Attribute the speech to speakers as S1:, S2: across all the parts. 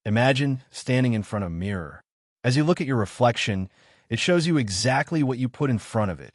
S1: Imagine standing in front of a mirror. As you look at your reflection, it shows you exactly what you put in front of it: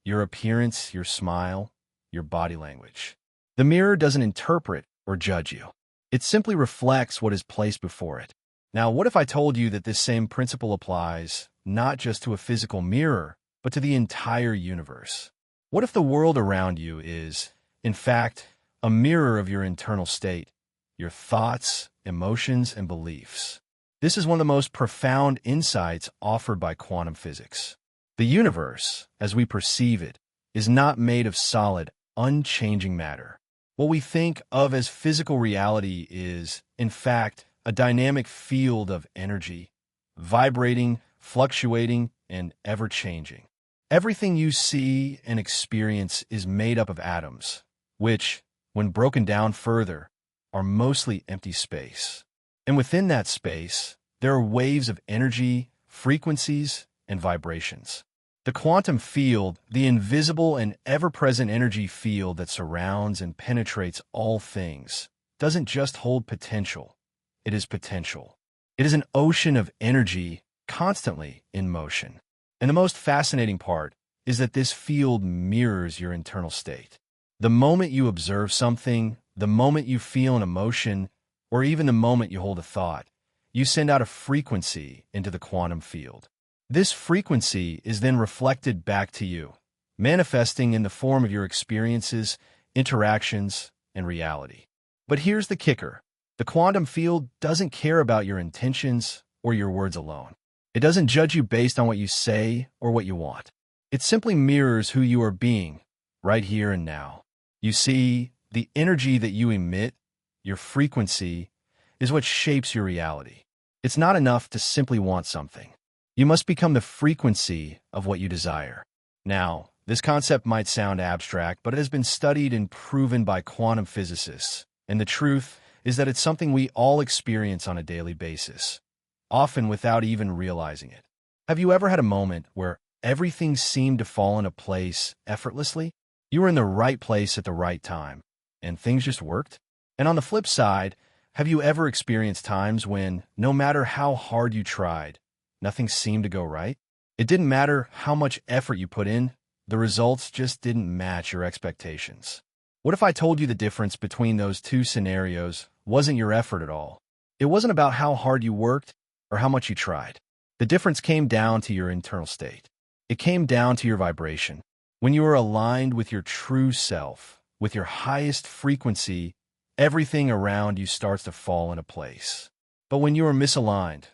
S1: your appearance, your smile, your body language. The mirror doesn't interpret or judge you. It simply reflects what is placed before it. Now, what if I told you that this same principle applies not just to a physical mirror, but to the entire universe? What if the world around you is, in fact, a mirror of your internal state, your thoughts, emotions, and beliefs? This is one of the most profound insights offered by quantum physics. The universe, as we perceive it, is not made of solid, unchanging matter. What we think of as physical reality is, in fact, a dynamic field of energy, vibrating, fluctuating, and ever-changing. Everything you see and experience is made up of atoms, which, when broken down further, are mostly empty space. And within that space, there are waves of energy, frequencies, and vibrations. The quantum field, the invisible and ever-present energy field that surrounds and penetrates all things, doesn't just hold potential. It is potential. It is an ocean of energy constantly in motion. And the most fascinating part is that this field mirrors your internal state. The moment you observe something, the moment you feel an emotion, or even the moment you hold a thought, you send out a frequency into the quantum field. This frequency is then reflected back to you, manifesting in the form of your experiences, interactions, and reality. But here's the kicker. The quantum field doesn't care about your intentions or your words alone. It doesn't judge you based on what you say or what you want. It simply mirrors who you are being, right here and now. You see, the energy that you emit, your frequency, is what shapes your reality. It's not enough to simply want something. You must become the frequency of what you desire. Now, this concept might sound abstract, but it has been studied and proven by quantum physicists. And the truth is that it's something we all experience on a daily basis, often without even realizing it. Have you ever had a moment where everything seemed to fall into place effortlessly? You were in the right place at the right time, and things just worked? And on the flip side, have you ever experienced times when, no matter how hard you tried, nothing seemed to go right? It didn't matter how much effort you put in, the results just didn't match your expectations. What if I told you the difference between those two scenarios wasn't your effort at all? It wasn't about how hard you worked or how much you tried. The difference came down to your internal state. It came down to your vibration. When you are aligned with your true self, with your highest frequency, everything around you starts to fall into place. But when you are misaligned,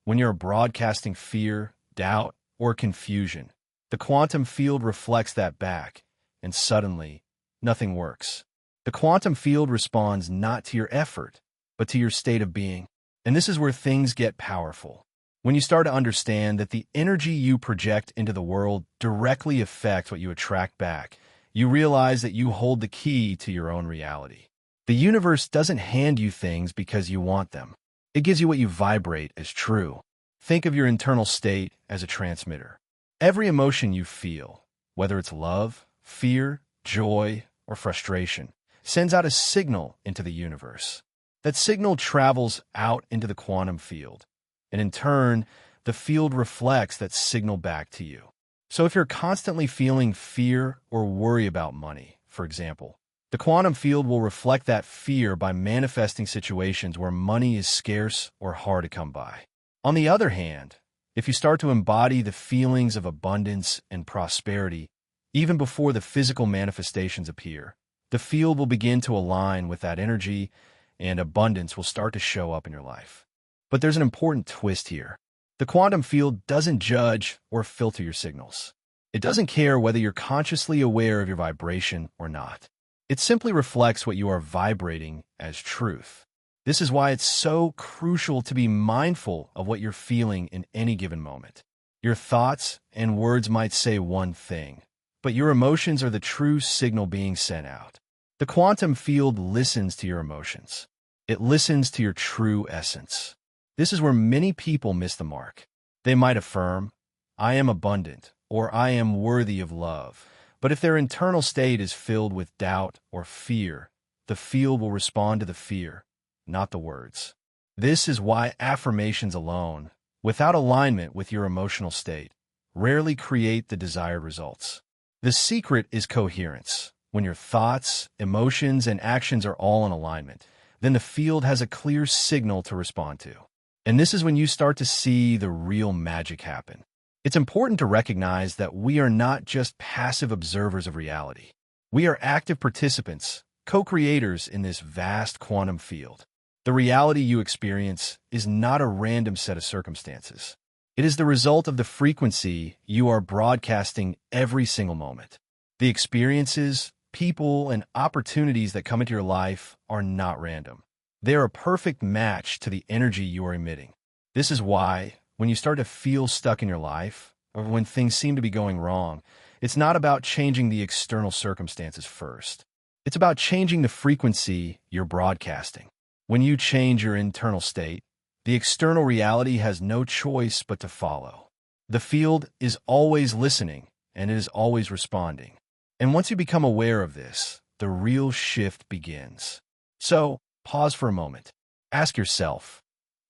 S1: when you're broadcasting fear, doubt, or confusion, the quantum field reflects that back, and suddenly, nothing works. The quantum field responds not to your effort, but to your state of being. And this is where things get powerful. When you start to understand that the energy you project into the world directly affects what you attract back, you realize that you hold the key to your own reality. The universe doesn't hand you things because you want them. It gives you what you vibrate as true. Think of your internal state as a transmitter. Every emotion you feel, whether it's love, fear, joy, or frustration, sends out a signal into the universe. That signal travels out into the quantum field, and in turn, the field reflects that signal back to you. So if you're constantly feeling fear or worry about money, for example, the quantum field will reflect that fear by manifesting situations where money is scarce or hard to come by. On the other hand, if you start to embody the feelings of abundance and prosperity, even before the physical manifestations appear, the field will begin to align with that energy, and abundance will start to show up in your life. But there's an important twist here. The quantum field doesn't judge or filter your signals. It doesn't care whether you're consciously aware of your vibration or not. It simply reflects what you are vibrating as truth. This is why it's so crucial to be mindful of what you're feeling in any given moment. Your thoughts and words might say one thing, but your emotions are the true signal being sent out. The quantum field listens to your emotions. It listens to your true essence. This is where many people miss the mark. They might affirm, "I am abundant," or "I am worthy of love." But if their internal state is filled with doubt or fear, the field will respond to the fear, not the words. This is why affirmations alone, without alignment with your emotional state, rarely create the desired results. The secret is coherence. When your thoughts, emotions, and actions are all in alignment, then the field has a clear signal to respond to. And this is when you start to see the real magic happen. It's important to recognize that we are not just passive observers of reality. We are active participants, co-creators in this vast quantum field. The reality you experience is not a random set of circumstances. It is the result of the frequency you are broadcasting every single moment. The experiences, people, and opportunities that come into your life are not random. They are a perfect match to the energy you are emitting. This is why, when you start to feel stuck in your life, or when things seem to be going wrong, it's not about changing the external circumstances first. It's about changing the frequency you're broadcasting. When you change your internal state, the external reality has no choice but to follow. The field is always listening, and it is always responding. And once you become aware of this, the real shift begins. So, pause for a moment. Ask yourself,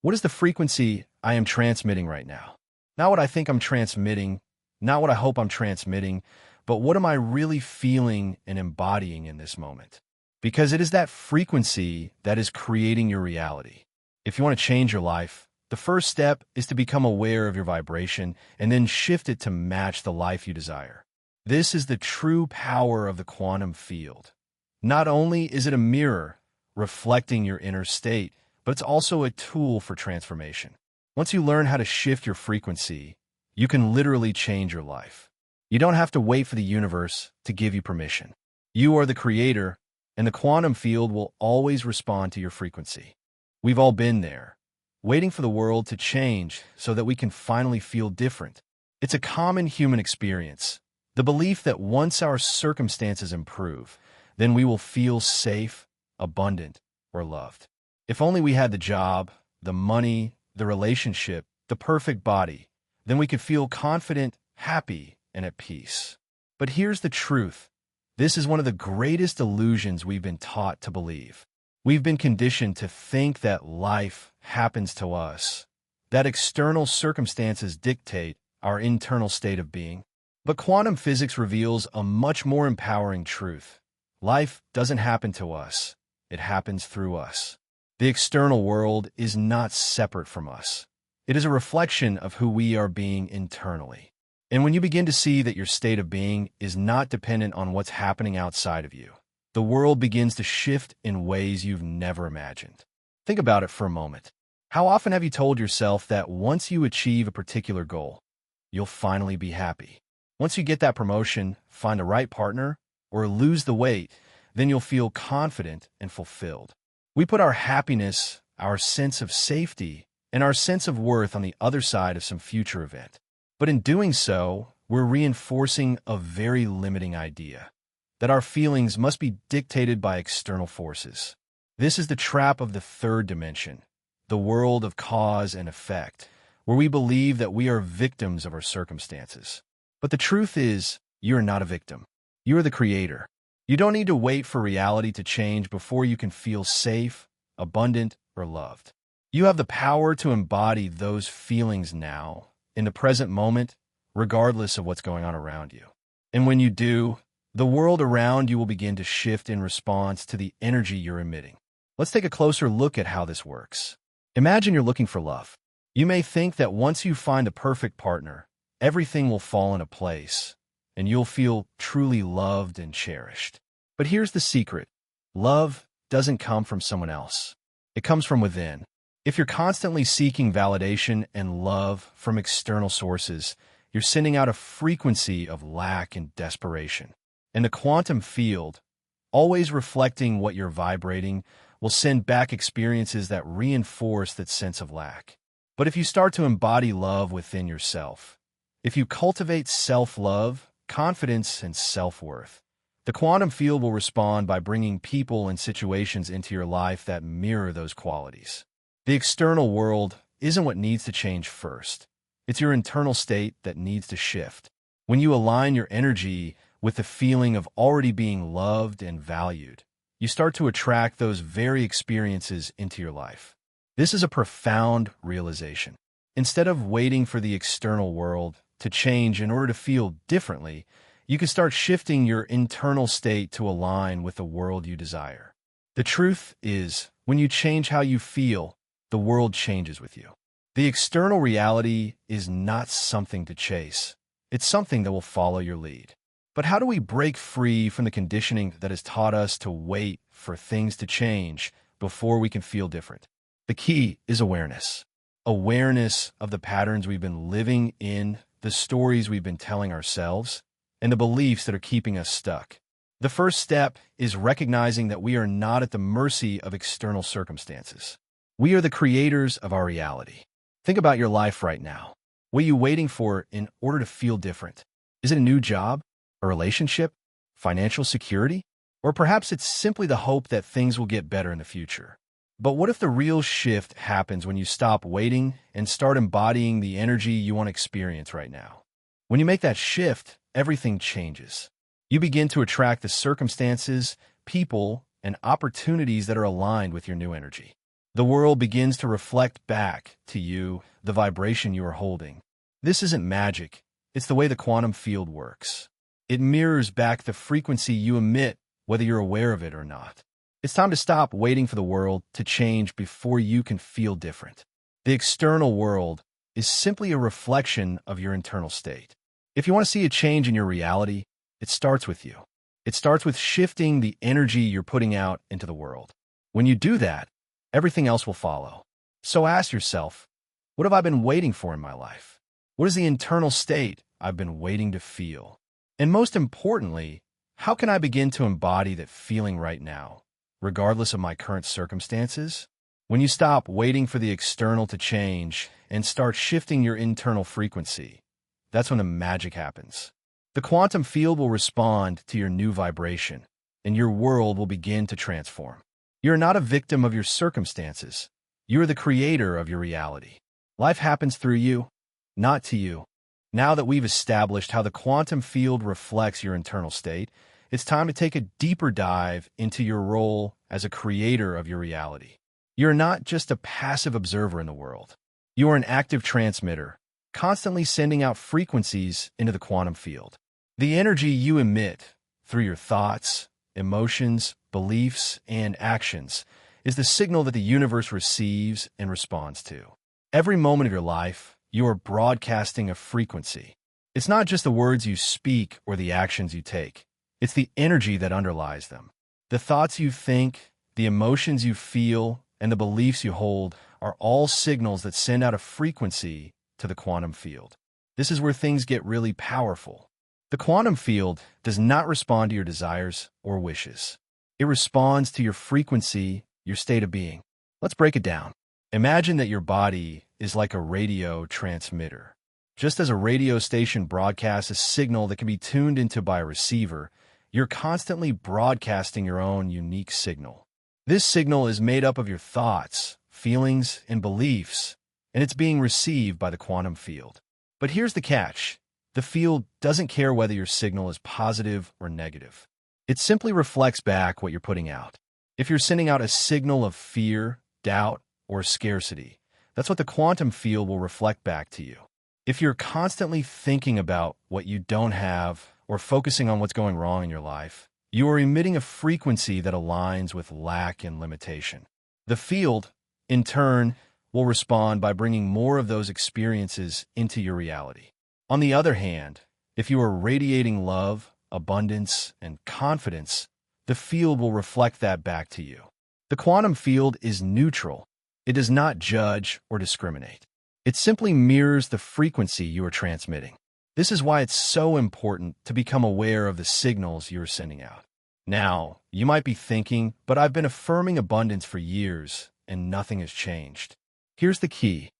S1: what is the frequency I am transmitting right now? Not what I think I'm transmitting, not what I hope I'm transmitting, but what am I really feeling and embodying in this moment? Because it is that frequency that is creating your reality. If you want to change your life, the first step is to become aware of your vibration and then shift it to match the life you desire. This is the true power of the quantum field. Not only is it a mirror reflecting your inner state, but it's also a tool for transformation. Once you learn how to shift your frequency, you can literally change your life. You don't have to wait for the universe to give you permission. You are the creator, and the quantum field will always respond to your frequency. We've all been there, waiting for the world to change so that we can finally feel different. It's a common human experience, the belief that once our circumstances improve, then we will feel safe, abundant, or loved. If only we had the job, the money, the relationship, the perfect body, then we could feel confident, happy, and at peace. But here's the truth. This is one of the greatest illusions we've been taught to believe. We've been conditioned to think that life happens to us, that external circumstances dictate our internal state of being. But quantum physics reveals a much more empowering truth. Life doesn't happen to us. It happens through us. The external world is not separate from us. It is a reflection of who we are being internally. And when you begin to see that your state of being is not dependent on what's happening outside of you, the world begins to shift in ways you've never imagined. Think about it for a moment. How often have you told yourself that once you achieve a particular goal, you'll finally be happy? Once you get that promotion, find the right partner, or lose the weight, then you'll feel confident and fulfilled. We put our happiness, our sense of safety, and our sense of worth on the other side of some future event. But in doing so, we're reinforcing a very limiting idea, that our feelings must be dictated by external forces. This is the trap of the third dimension, the world of cause and effect, where we believe that we are victims of our circumstances. But the truth is, you are not a victim. You are the creator. You don't need to wait for reality to change before you can feel safe, abundant, or loved. You have the power to embody those feelings now, in the present moment, regardless of what's going on around you. And when you do, the world around you will begin to shift in response to the energy you're emitting. Let's take a closer look at how this works. Imagine you're looking for love. You may think that once you find a perfect partner, everything will fall into place, and you'll feel truly loved and cherished. But here's the secret. Love doesn't come from someone else. It comes from within. If you're constantly seeking validation and love from external sources, you're sending out a frequency of lack and desperation. And the quantum field, always reflecting what you're vibrating, will send back experiences that reinforce that sense of lack. But if you start to embody love within yourself, if you cultivate self-love, confidence, and self-worth, the quantum field will respond by bringing people and situations into your life that mirror those qualities. The external world isn't what needs to change first. It's your internal state that needs to shift. When you align your energy with the feeling of already being loved and valued, you start to attract those very experiences into your life. This is a profound realization. Instead of waiting for the external world to change in order to feel differently, you can start shifting your internal state to align with the world you desire. The truth is, when you change how you feel, the world changes with you. The external reality is not something to chase. It's something that will follow your lead. But how do we break free from the conditioning that has taught us to wait for things to change before we can feel different? The key is awareness. Awareness of the patterns we've been living in, the stories we've been telling ourselves, and the beliefs that are keeping us stuck. The first step is recognizing that we are not at the mercy of external circumstances. We are the creators of our reality. Think about your life right now. What are you waiting for in order to feel different? Is it a new job, a relationship, financial security? Or perhaps it's simply the hope that things will get better in the future. But what if the real shift happens when you stop waiting and start embodying the energy you want to experience right now? When you make that shift, everything changes. You begin to attract the circumstances, people, and opportunities that are aligned with your new energy. The world begins to reflect back to you the vibration you are holding. This isn't magic. It's the way the quantum field works. It mirrors back the frequency you emit, whether you're aware of it or not. It's time to stop waiting for the world to change before you can feel different. The external world is simply a reflection of your internal state. If you want to see a change in your reality, it starts with you. It starts with shifting the energy you're putting out into the world. When you do that, everything else will follow. So ask yourself, what have I been waiting for in my life? What is the internal state I've been waiting to feel? And most importantly, how can I begin to embody that feeling right now, regardless of my current circumstances? When you stop waiting for the external to change and start shifting your internal frequency, that's when the magic happens. The quantum field will respond to your new vibration, and your world will begin to transform. You're not a victim of your circumstances. You are the creator of your reality. Life happens through you, not to you. Now that we've established how the quantum field reflects your internal state, it's time to take a deeper dive into your role as a creator of your reality. You're not just a passive observer in the world. You are an active transmitter, constantly sending out frequencies into the quantum field. The energy you emit through your thoughts, emotions, beliefs, and actions is the signal that the universe receives and responds to. Every moment of your life, you are broadcasting a frequency. It's not just the words you speak or the actions you take. It's the energy that underlies them. The thoughts you think, the emotions you feel, and the beliefs you hold are all signals that send out a frequency to the quantum field. This is where things get really powerful. The quantum field does not respond to your desires or wishes. It responds to your frequency, your state of being. Let's break it down. Imagine that your body is like a radio transmitter. Just as a radio station broadcasts a signal that can be tuned into by a receiver, you're constantly broadcasting your own unique signal. This signal is made up of your thoughts, feelings, and beliefs, and it's being received by the quantum field. But here's the catch. The field doesn't care whether your signal is positive or negative. It simply reflects back what you're putting out. If you're sending out a signal of fear, doubt, or scarcity, that's what the quantum field will reflect back to you. If you're constantly thinking about what you don't have or focusing on what's going wrong in your life, you are emitting a frequency that aligns with lack and limitation. The field, in turn, will respond by bringing more of those experiences into your reality. On the other hand, if you are radiating love, abundance, and confidence, the field will reflect that back to you. The quantum field is neutral. It does not judge or discriminate. It simply mirrors the frequency you are transmitting. This is why it's so important to become aware of the signals you are sending out. Now, you might be thinking, but I've been affirming abundance for years and nothing has changed. Here's the key.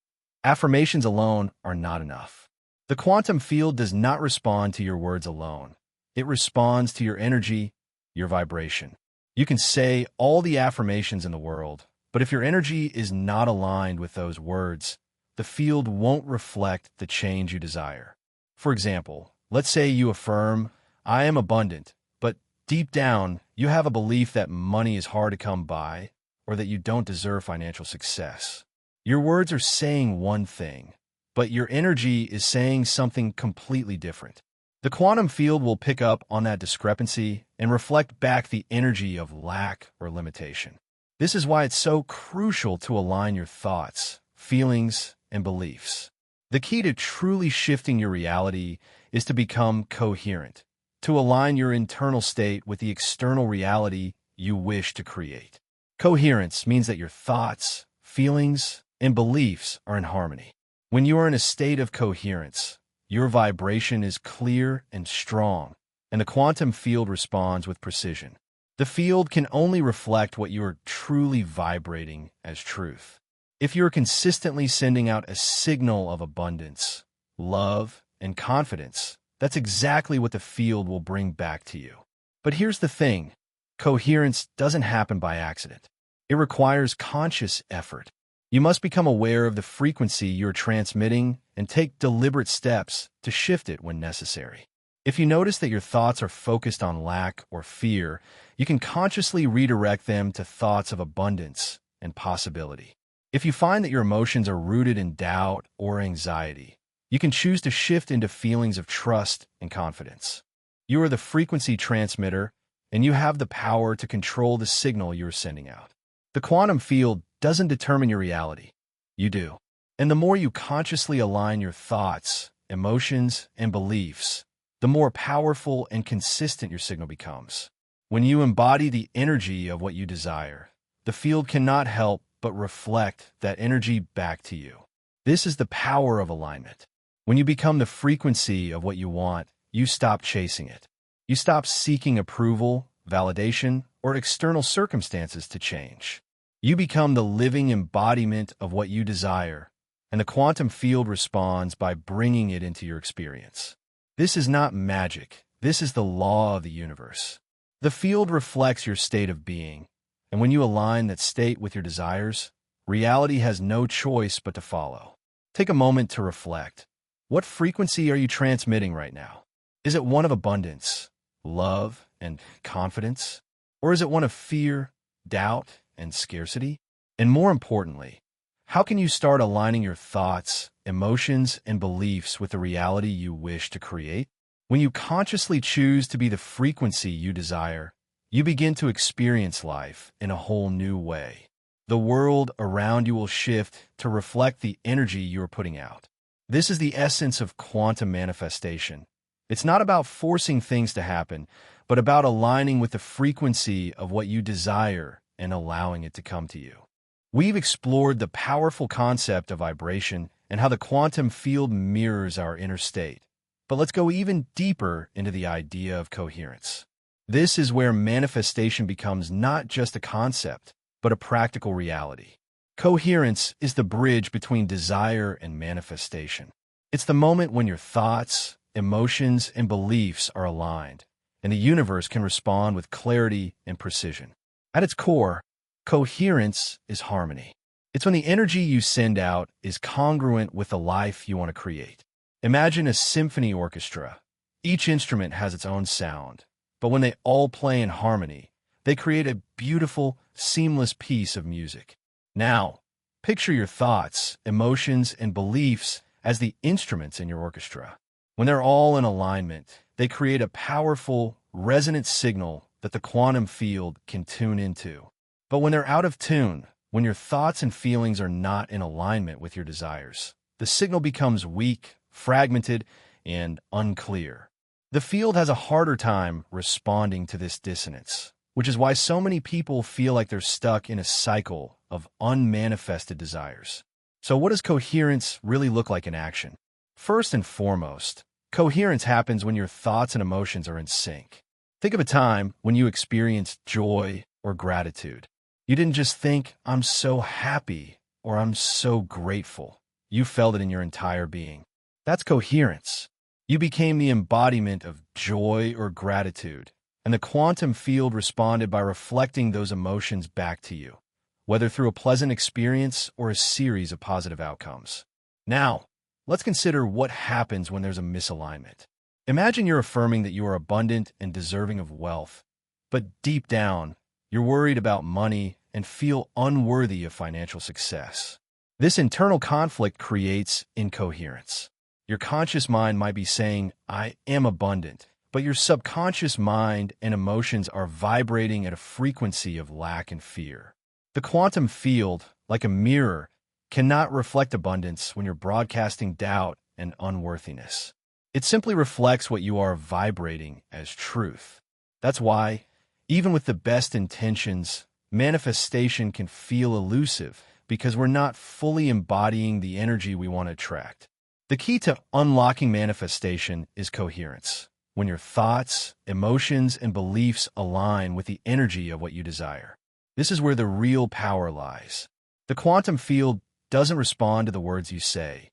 S1: Affirmations alone are not enough. The quantum field does not respond to your words alone. It responds to your energy, your vibration. You can say all the affirmations in the world, but if your energy is not aligned with those words, the field won't reflect the change you desire. For example, let's say you affirm, I am abundant, but deep down, you have a belief that money is hard to come by or that you don't deserve financial success. Your words are saying one thing, but your energy is saying something completely different. The quantum field will pick up on that discrepancy and reflect back the energy of lack or limitation. This is why it's so crucial to align your thoughts, feelings, and beliefs. The key to truly shifting your reality is to become coherent, to align your internal state with the external reality you wish to create. Coherence means that your thoughts, feelings, and beliefs are in harmony. When you are in a state of coherence, your vibration is clear and strong, and the quantum field responds with precision. The field can only reflect what you are truly vibrating as truth. If you are consistently sending out a signal of abundance, love, and confidence, that's exactly what the field will bring back to you. But here's the thing: coherence doesn't happen by accident. It requires conscious effort. You must become aware of the frequency you're transmitting and take deliberate steps to shift it when necessary. If you notice that your thoughts are focused on lack or fear, you can consciously redirect them to thoughts of abundance and possibility. If you find that your emotions are rooted in doubt or anxiety, you can choose to shift into feelings of trust and confidence. You are the frequency transmitter, and you have the power to control the signal you're sending out. The quantum field doesn't determine your reality. You do. And the more you consciously align your thoughts, emotions, and beliefs, the more powerful and consistent your signal becomes. When you embody the energy of what you desire, the field cannot help but reflect that energy back to you. This is the power of alignment. When you become the frequency of what you want, you stop chasing it. You stop seeking approval, validation, or external circumstances to change. You become the living embodiment of what you desire, and the quantum field responds by bringing it into your experience. This is not magic. This is the law of the universe. The field reflects your state of being, and when you align that state with your desires, reality has no choice but to follow. Take a moment to reflect. What frequency are you transmitting right now? Is it one of abundance, love, and confidence? Or is it one of fear, doubt, and scarcity? And more importantly, how can you start aligning your thoughts, emotions, and beliefs with the reality you wish to create? When you consciously choose to be the frequency you desire, you begin to experience life in a whole new way. The world around you will shift to reflect the energy you are putting out. This is the essence of quantum manifestation. It's not about forcing things to happen, but about aligning with the frequency of what you desire and allowing it to come to you. We've explored the powerful concept of vibration and how the quantum field mirrors our inner state. But let's go even deeper into the idea of coherence. This is where manifestation becomes not just a concept, but a practical reality. Coherence is the bridge between desire and manifestation. It's the moment when your thoughts, emotions, and beliefs are aligned, and the universe can respond with clarity and precision. At its core, coherence is harmony. It's when the energy you send out is congruent with the life you want to create. Imagine a symphony orchestra. Each instrument has its own sound, but when they all play in harmony, they create a beautiful, seamless piece of music. Now, picture your thoughts, emotions, and beliefs as the instruments in your orchestra. When they're all in alignment, they create a powerful, resonant signal that the quantum field can tune into. But when they're out of tune, when your thoughts and feelings are not in alignment with your desires, the signal becomes weak, fragmented, and unclear. The field has a harder time responding to this dissonance, which is why so many people feel like they're stuck in a cycle of unmanifested desires. So what does coherence really look like in action? First and foremost, coherence happens when your thoughts and emotions are in sync. Think of a time when you experienced joy or gratitude. You didn't just think, "I'm so happy," or "I'm so grateful." You felt it in your entire being. That's coherence. You became the embodiment of joy or gratitude, and the quantum field responded by reflecting those emotions back to you, whether through a pleasant experience or a series of positive outcomes. Now, let's consider what happens when there's a misalignment. Imagine you're affirming that you are abundant and deserving of wealth, but deep down, you're worried about money and feel unworthy of financial success. This internal conflict creates incoherence. Your conscious mind might be saying, I am abundant, but your subconscious mind and emotions are vibrating at a frequency of lack and fear. The quantum field, like a mirror, cannot reflect abundance when you're broadcasting doubt and unworthiness. It simply reflects what you are vibrating as truth. That's why, even with the best intentions, manifestation can feel elusive because we're not fully embodying the energy we want to attract. The key to unlocking manifestation is coherence. When your thoughts, emotions, and beliefs align with the energy of what you desire. This is where the real power lies. The quantum field doesn't respond to the words you say.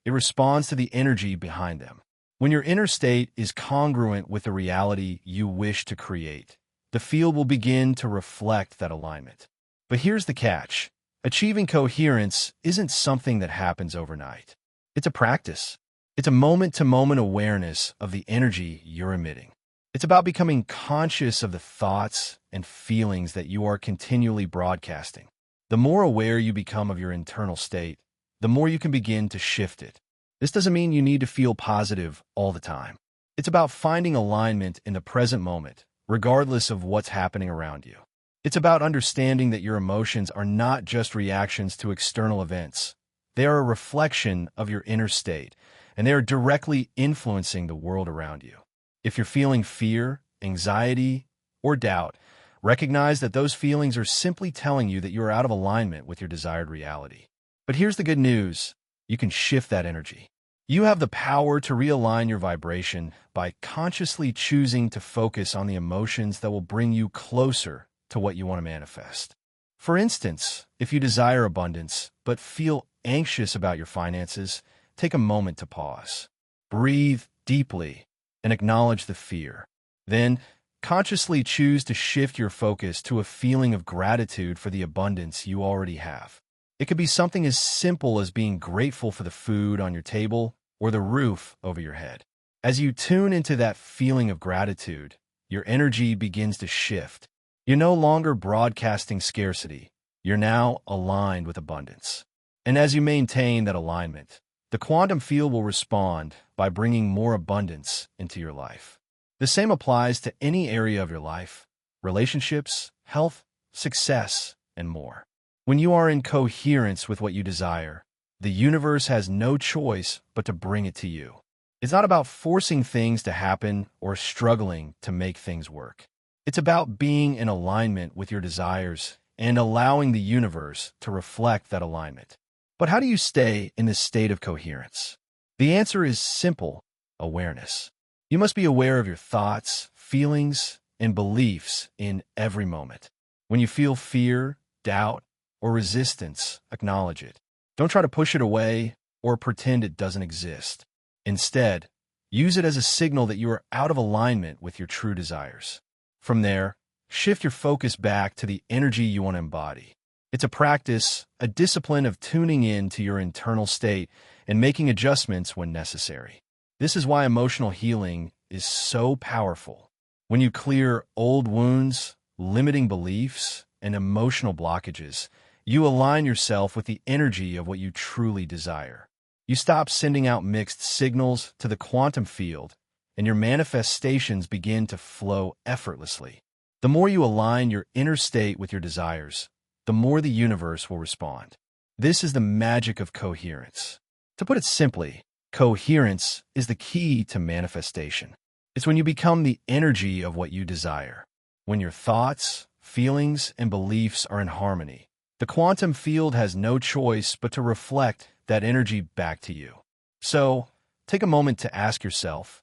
S1: It responds to the energy behind them. When your inner state is congruent with the reality you wish to create, the field will begin to reflect that alignment. But here's the catch. Achieving coherence isn't something that happens overnight. It's a practice. It's a moment-to-moment awareness of the energy you're emitting. It's about becoming conscious of the thoughts and feelings that you are continually broadcasting. The more aware you become of your internal state, the more you can begin to shift it. This doesn't mean you need to feel positive all the time. It's about finding alignment in the present moment, regardless of what's happening around you. It's about understanding that your emotions are not just reactions to external events. They are a reflection of your inner state, and they are directly influencing the world around you. If you're feeling fear, anxiety, or doubt, recognize that those feelings are simply telling you that you are out of alignment with your desired reality. But here's the good news. You can shift that energy. You have the power to realign your vibration by consciously choosing to focus on the emotions that will bring you closer to what you want to manifest. For instance, if you desire abundance but feel anxious about your finances, take a moment to pause. Breathe deeply and acknowledge the fear. Then, consciously choose to shift your focus to a feeling of gratitude for the abundance you already have. It could be something as simple as being grateful for the food on your table or the roof over your head. As you tune into that feeling of gratitude, your energy begins to shift. You're no longer broadcasting scarcity. You're now aligned with abundance. And as you maintain that alignment, the quantum field will respond by bringing more abundance into your life. The same applies to any area of your life: relationships, health, success, and more. When you are in coherence with what you desire, the universe has no choice but to bring it to you. It's not about forcing things to happen or struggling to make things work. It's about being in alignment with your desires and allowing the universe to reflect that alignment. But how do you stay in this state of coherence? The answer is simple: awareness. You must be aware of your thoughts, feelings, and beliefs in every moment. When you feel fear, doubt, or resistance, acknowledge it. Don't try to push it away or pretend it doesn't exist. Instead, use it as a signal that you are out of alignment with your true desires. From there, shift your focus back to the energy you want to embody. It's a practice, a discipline of tuning in to your internal state and making adjustments when necessary. This is why emotional healing is so powerful. When you clear old wounds, limiting beliefs, and emotional blockages, you align yourself with the energy of what you truly desire. You stop sending out mixed signals to the quantum field, and your manifestations begin to flow effortlessly. The more you align your inner state with your desires, the more the universe will respond. This is the magic of coherence. To put it simply, coherence is the key to manifestation. It's when you become the energy of what you desire. When your thoughts, feelings, and beliefs are in harmony, the quantum field has no choice but to reflect that energy back to you. So, take a moment to ask yourself,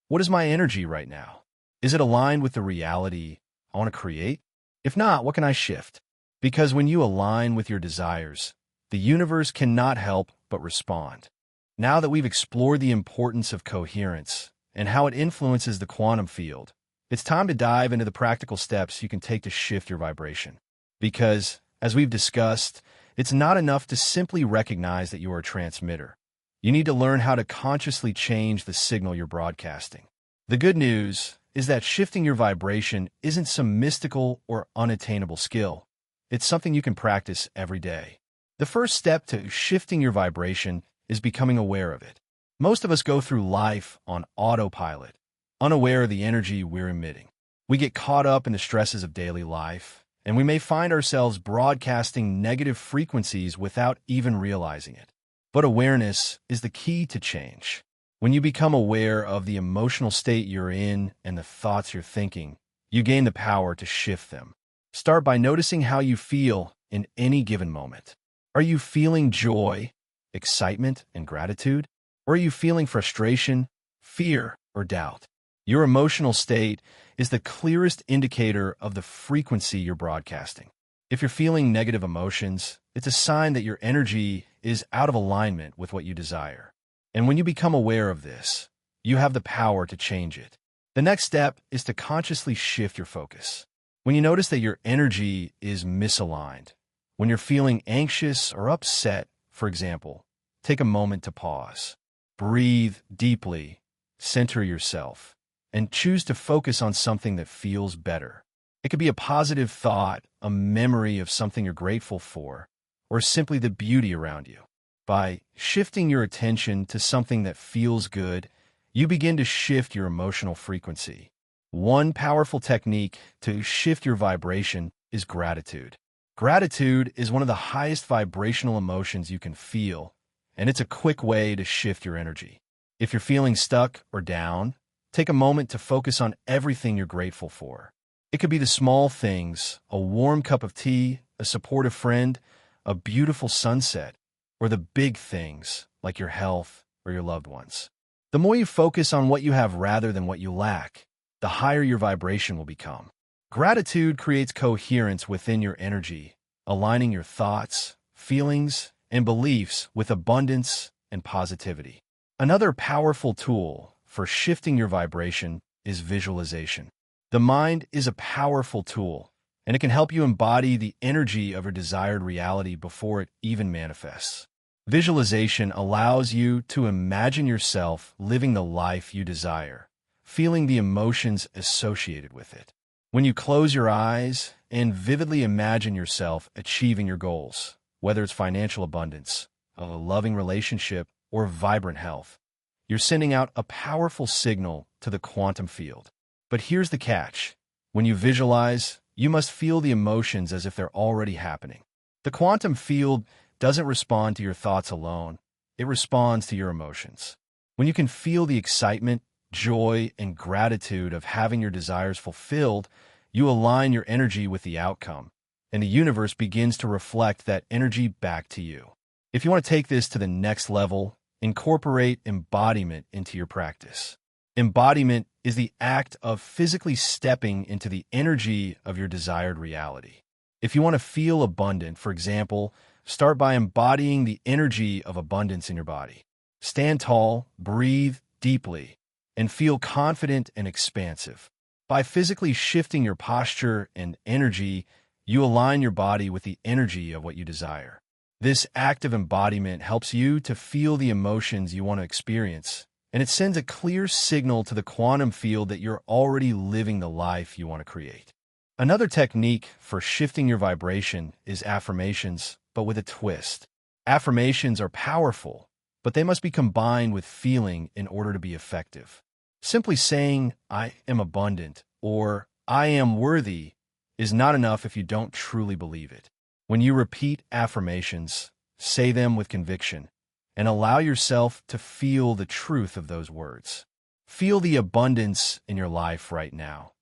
S1: what is my energy right now? Is it aligned with the reality I want to create? If not, what can I shift? Because when you align with your desires, the universe cannot help but respond. Now that we've explored the importance of coherence and how it influences the quantum field, it's time to dive into the practical steps you can take to shift your vibration. Because, as we've discussed, it's not enough to simply recognize that you are a transmitter. You need to learn how to consciously change the signal you're broadcasting. The good news is that shifting your vibration isn't some mystical or unattainable skill. It's something you can practice every day. The first step to shifting your vibration is becoming aware of it. Most of us go through life on autopilot, unaware of the energy we're emitting. We get caught up in the stresses of daily life, and we may find ourselves broadcasting negative frequencies without even realizing it. But awareness is the key to change. When you become aware of the emotional state you're in and the thoughts you're thinking, you gain the power to shift them. Start by noticing how you feel in any given moment. Are you feeling joy, excitement, and gratitude? Or are you feeling frustration, fear, or doubt? Your emotional state is the clearest indicator of the frequency you're broadcasting. If you're feeling negative emotions, it's a sign that your energy is out of alignment with what you desire. And when you become aware of this, you have the power to change it. The next step is to consciously shift your focus. When you notice that your energy is misaligned, when you're feeling anxious or upset, for example, take a moment to pause. Breathe deeply, center yourself, and choose to focus on something that feels better. It could be a positive thought, a memory of something you're grateful for, or simply the beauty around you. By shifting your attention to something that feels good, you begin to shift your emotional frequency. One powerful technique to shift your vibration is gratitude. Gratitude is one of the highest vibrational emotions you can feel, and it's a quick way to shift your energy. If you're feeling stuck or down, take a moment to focus on everything you're grateful for. It could be the small things, a warm cup of tea, a supportive friend, a beautiful sunset, or the big things like your health or your loved ones. The more you focus on what you have rather than what you lack, the higher your vibration will become. Gratitude creates coherence within your energy, aligning your thoughts, feelings, and beliefs with abundance and positivity. Another powerful tool for shifting your vibration is visualization. The mind is a powerful tool, and it can help you embody the energy of your desired reality before it even manifests. Visualization allows you to imagine yourself living the life you desire, feeling the emotions associated with it. When you close your eyes and vividly imagine yourself achieving your goals, whether it's financial abundance, a loving relationship, or vibrant health, you're sending out a powerful signal to the quantum field. But here's the catch. When you visualize, you must feel the emotions as if they're already happening. The quantum field doesn't respond to your thoughts alone. It responds to your emotions. When you can feel the excitement, joy, and gratitude of having your desires fulfilled, you align your energy with the outcome, and the universe begins to reflect that energy back to you. If you want to take this to the next level, incorporate embodiment into your practice. Embodiment is the act of physically stepping into the energy of your desired reality. If you want to feel abundant, for example, start by embodying the energy of abundance in your body. Stand tall, breathe deeply, and feel confident and expansive. By physically shifting your posture and energy, you align your body with the energy of what you desire. This act of embodiment helps you to feel the emotions you want to experience, and it sends a clear signal to the quantum field that you're already living the life you want to create. Another technique for shifting your vibration is affirmations, but with a twist. Affirmations are powerful, but they must be combined with feeling in order to be effective. Simply saying, "I am abundant," or "I am worthy," is not enough if you don't truly believe it. When you repeat affirmations, say them with conviction, and allow yourself to feel the truth of those words. Feel the abundance in your life right now,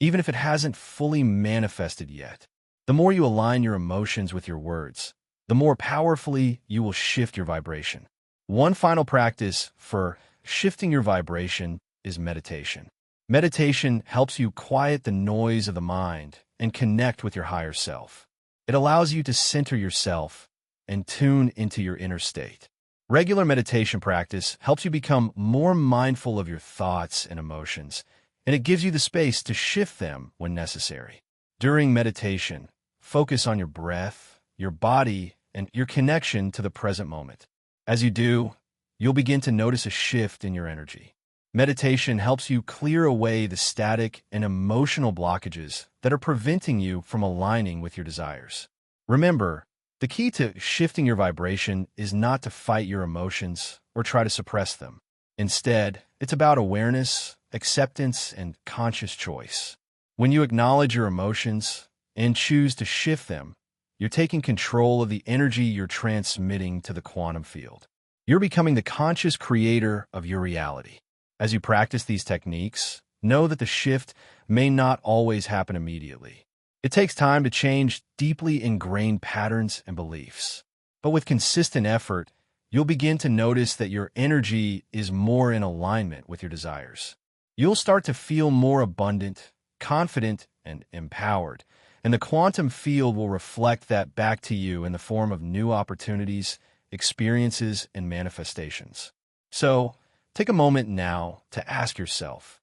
S1: even if it hasn't fully manifested yet. The more you align your emotions with your words, the more powerfully you will shift your vibration. One final practice for shifting your vibration is meditation. Meditation helps you quiet the noise of the mind and connect with your higher self. It allows you to center yourself and tune into your inner state. Regular meditation practice helps you become more mindful of your thoughts and emotions, and it gives you the space to shift them when necessary. During meditation, focus on your breath, your body, and your connection to the present moment. As you do, you'll begin to notice a shift in your energy. Meditation helps you clear away the static and emotional blockages that are preventing you from aligning with your desires. Remember, The key to shifting your vibration is not to fight your emotions or try to suppress them. Instead, it's about awareness, acceptance, and conscious choice. When you acknowledge your emotions and choose to shift them, you're taking control of the energy you're transmitting to the quantum field. You're becoming the conscious creator of your reality. As you practice these techniques, know that the shift may not always happen immediately. It takes time to change deeply ingrained patterns and beliefs. But with consistent effort, you'll begin to notice that your energy is more in alignment with your desires. You'll start to feel more abundant, confident, and empowered, and the quantum field will reflect that back to you in the form of new opportunities, experiences, and manifestations. So, take a moment now to ask yourself,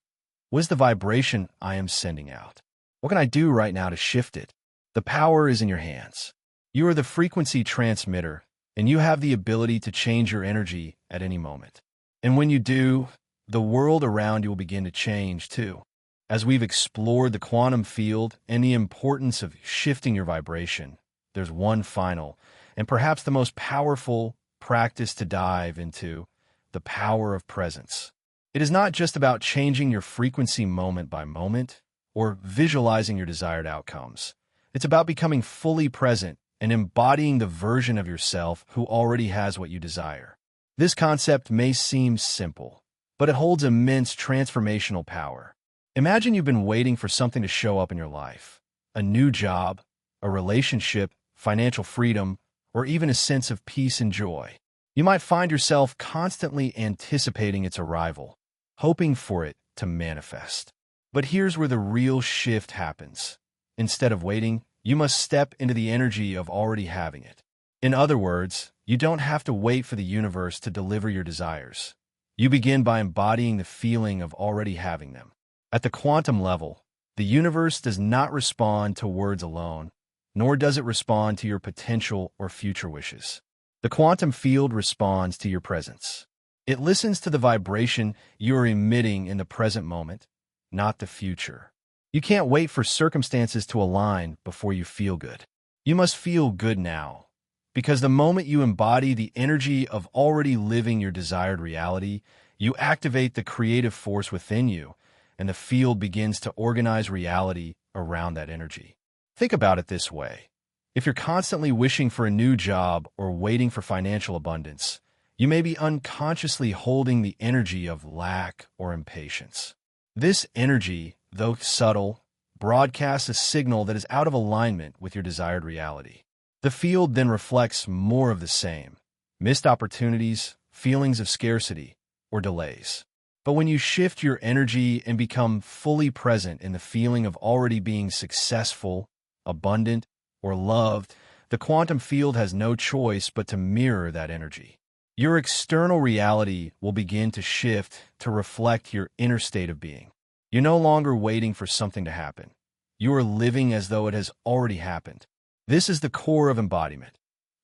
S1: what is the vibration I am sending out? What can I do right now to shift it? The power is in your hands. You are the frequency transmitter, and you have the ability to change your energy at any moment. And when you do, the world around you will begin to change too. As we've explored the quantum field and the importance of shifting your vibration, there's one final, and perhaps the most powerful practice to dive into: the power of presence. It is not just about changing your frequency moment by moment or visualizing your desired outcomes. It's about becoming fully present and embodying the version of yourself who already has what you desire. This concept may seem simple, but it holds immense transformational power. Imagine you've been waiting for something to show up in your life: a new job, a relationship, financial freedom, or even a sense of peace and joy. You might find yourself constantly anticipating its arrival, hoping for it to manifest. But here's where the real shift happens. Instead of waiting, you must step into the energy of already having it. In other words, you don't have to wait for the universe to deliver your desires. You begin by embodying the feeling of already having them. At the quantum level, the universe does not respond to words alone, nor does it respond to your potential or future wishes. The quantum field responds to your presence. It listens to the vibration you are emitting in the present moment, not the future. You can't wait for circumstances to align before you feel good. You must feel good now, because the moment you embody the energy of already living your desired reality, you activate the creative force within you, and the field begins to organize reality around that energy. Think about it this way. If you're constantly wishing for a new job or waiting for financial abundance, you may be unconsciously holding the energy of lack or impatience. This energy, though subtle, broadcasts a signal that is out of alignment with your desired reality. The field then reflects more of the same: missed opportunities, feelings of scarcity, or delays. But when you shift your energy and become fully present in the feeling of already being successful, abundant, or loved, the quantum field has no choice but to mirror that energy. Your external reality will begin to shift to reflect your inner state of being. You're no longer waiting for something to happen. You are living as though it has already happened. This is the core of embodiment.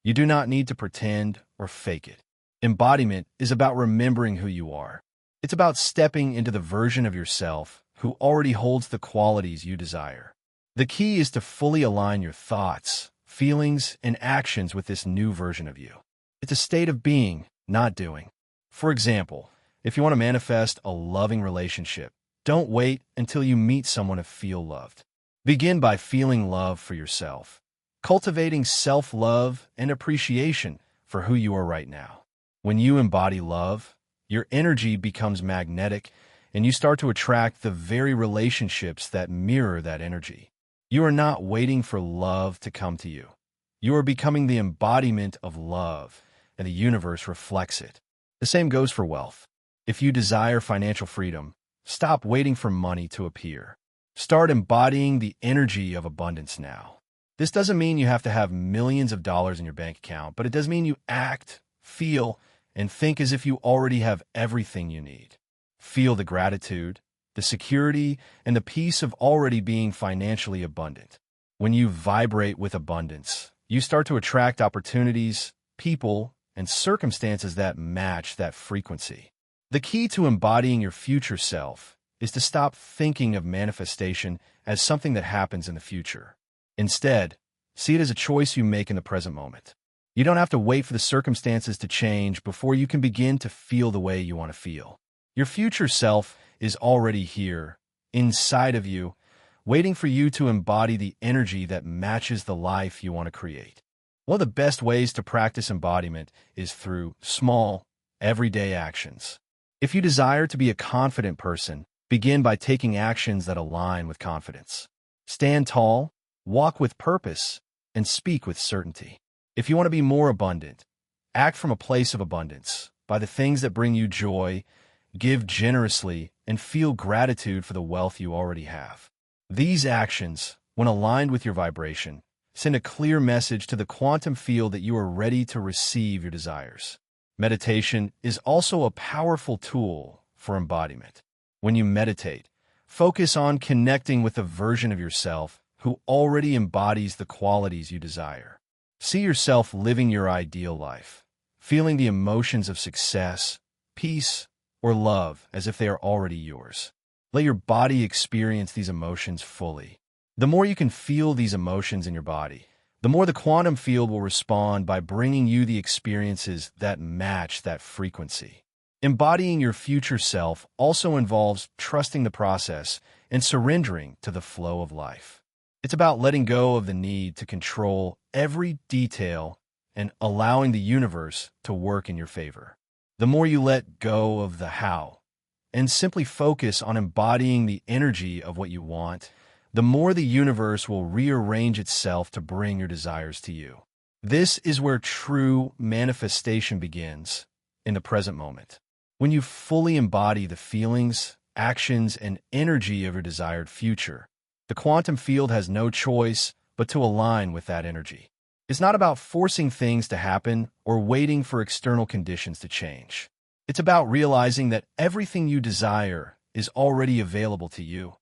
S1: You do not need to pretend or fake it. Embodiment is about remembering who you are. It's about stepping into the version of yourself who already holds the qualities you desire. The key is to fully align your thoughts, feelings, and actions with this new version of you. It's a state of being, not doing. For example, if you want to manifest a loving relationship, don't wait until you meet someone to feel loved. Begin by feeling love for yourself, cultivating self-love and appreciation for who you are right now. When you embody love, your energy becomes magnetic, and you start to attract the very relationships that mirror that energy. You are not waiting for love to come to you. You are becoming the embodiment of love, and the universe reflects it. The same goes for wealth. If you desire financial freedom, stop waiting for money to appear. Start embodying the energy of abundance now. This doesn't mean you have to have millions of dollars in your bank account, but it does mean you act, feel, and think as if you already have everything you need. Feel the gratitude, the security, and the peace of already being financially abundant. When you vibrate with abundance, you start to attract opportunities, people, and circumstances that match that frequency. The key to embodying your future self is to stop thinking of manifestation as something that happens in the future. Instead, See it as a choice you make in the present moment. You don't have to wait for the circumstances to change before you can begin to feel the way you want to feel. Your future self is already here, inside of you, waiting for you to embody the energy that matches the life you want to create. One of the best ways to practice embodiment is through small, everyday actions. If you desire to be a confident person, begin by taking actions that align with confidence. Stand tall, walk with purpose, and speak with certainty. If you want to be more abundant, act from a place of abundance, by the things that bring you joy, give generously, and feel gratitude for the wealth you already have. These actions, when aligned with your vibration, send a clear message to the quantum field that you are ready to receive your desires. Meditation is also a powerful tool for embodiment. When you meditate, focus on connecting with a version of yourself who already embodies the qualities you desire. See yourself living your ideal life, feeling the emotions of success, peace, or love as if they are already yours. Let your body experience these emotions fully. The more you can feel these emotions in your body, the more the quantum field will respond by bringing you the experiences that match that frequency. Embodying your future self also involves trusting the process and surrendering to the flow of life. It's about letting go of the need to control every detail and allowing the universe to work in your favor. The more you let go of the how and simply focus on embodying the energy of what you want, the more the universe will rearrange itself to bring your desires to you. This is where true manifestation begins, in the present moment. When you fully embody the feelings, actions, and energy of your desired future, the quantum field has no choice but to align with that energy. It's not about forcing things to happen or waiting for external conditions to change. It's about realizing that everything you desire is already available to you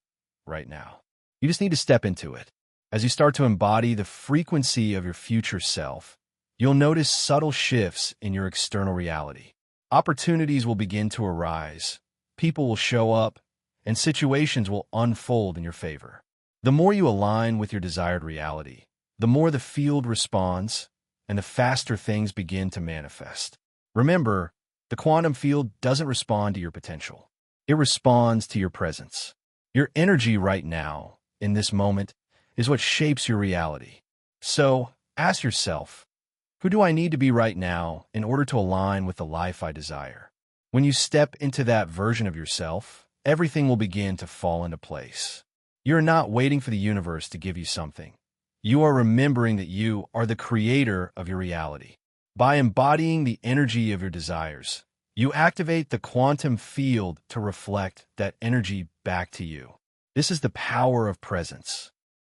S1: right now. You just need to step into it. As you start to embody the frequency of your future self, you'll notice subtle shifts in your external reality. Opportunities will begin to arise, people will show up, and situations will unfold in your favor. The more you align with your desired reality, the more the field responds, and the faster things begin to manifest. Remember, the quantum field doesn't respond to your potential. It responds to your presence. Your energy right now, in this moment, is what shapes your reality. So, ask yourself, who do I need to be right now in order to align with the life I desire? When you step into that version of yourself, everything will begin to fall into place. You're not waiting for the universe to give you something. You are remembering that you are the creator of your reality. By embodying the energy of your desires, you activate the quantum field to reflect that energy back to you. This is the power of presence.